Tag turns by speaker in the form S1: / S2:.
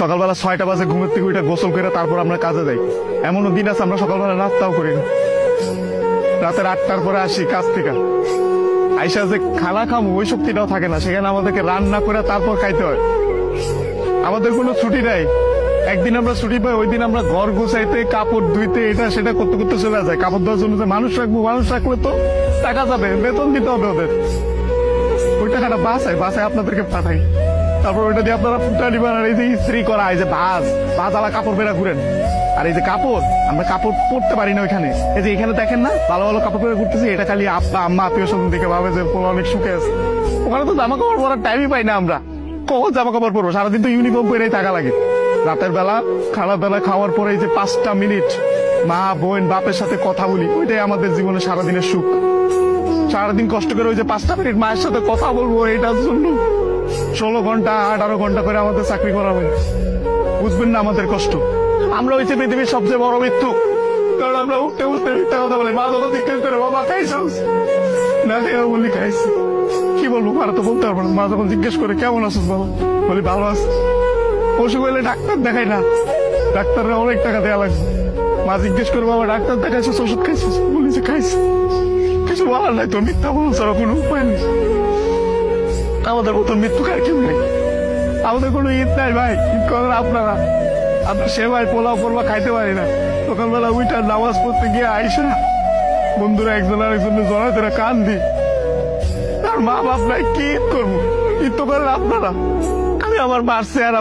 S1: সকালবেলা 6টা বাজে ঘুমের থেকে উঠে গোসল করে তারপর আমরা কাজে যাই। এমনও দিন আছে আমরা সকালবেলা নাস্তাও করি না, রাতের 8টার পরে আসি কাজ থেকে, আইসা যে খানা খামো ওই শক্তিটাও থাকে না, সেখানে আমাদেরকে রান্না করে তারপর খাইতে হয়। আমাদের কোনো ছুটি নাই। একদিন আমরা ছুটি পাই, ওই দিন আমরা ঘর গুছাইতে, কাপড় ধুইতে, এটা সেটা করতে করতে চলে যায়। কাপড় ধোয়ার জন্য যে মানুষ রাখলে তো টাকা যাবে, বেতন দিতে হবে ওদের। ওই টাকাটা বাসায় আপনাদেরকে পাঠাই, তারপর ওইটা দিয়ে আপনারা ফুটানি বানান। এই যে ইস্ত্রি করা, এই যে ভাজ আলা কাপড় বেড়া ঘুরেন। আর এই যে কাপড়, আমরা কাপড় পরতে পারি না ওইখানে। এই যে এখানে দেখেন না ভালো ভালো কাপড় পরে ঘুরতেছি, এটা খালি আব্বা আম্মা আত্মীয় স্বজন দেখে ভাবে যে পোলা অনেক সুখে আছে। ওখানে তো জামা কাপড় পরার টাইমই পাই না আমরা। কখন জামা কাপড় পরবো? সারাদিন তো ইউনিফর্ম পরেই থাকা লাগে। রাতের বেলা খারাপ বেলা খাওয়ার পরে এই যে 5টা মিনিট মা বোন বাপের সাথে কথা বলি, ওইটাই আমাদের জীবনে সারাদিনের সুখ। সারাদিন কষ্ট করে ওই যে 5টা মিনিট মায়ের সাথে কথা বলবো, এটার জন্য 16 ঘন্টা 18 ঘন্টা করে আমাদের চাকরি করা হয়। বুঝবেন না আমাদের কষ্ট। আমরা হচ্ছে পৃথিবীর সবচেয়ে বড় মৃত্যু, কারণ আমরা উঠতে মিথ্যা কথা বলি। মা যখন জিজ্ঞেস করে বাবা খাইছ না, বলি খাইছি। কি বলবো, মারা তো বলতে পারবো না। মা যখন জিজ্ঞেস করে কেমন আছিস বাবা, বলি ভালো আছি। অসুখ হইলে ডাক্তার দেখাই না, ডাক্তাররা অনেক টাকা দেওয়া লাগবে। মা জিজ্ঞেস করে বাবা ডাক্তার দেখাইছিস, ওষুধ খাইছিস, বলি যে খাইছি। কিছু বলার নাই তো, মিথ্যা বলুন ছাড়া কোনো উপায় নেই। আমাদের মতো মৃত্যু কার কেউ নেই। আমাদের কোনো ঈদ নাই ভাই, ঈদ করেন আপনারা। আপনার সেবাই পোলাও পরবা খাইতে পারি না। সকালবেলা উইটা নামাজ পড়তে গিয়ে আইসা বন্ধুরা একজন আরেকজনের জড়ায় ধরে কান দি। আর মা বাপ নাই, কি ঈদ করবো? ঈদ তো করেন আপনারা। আমি আমার মারছে আর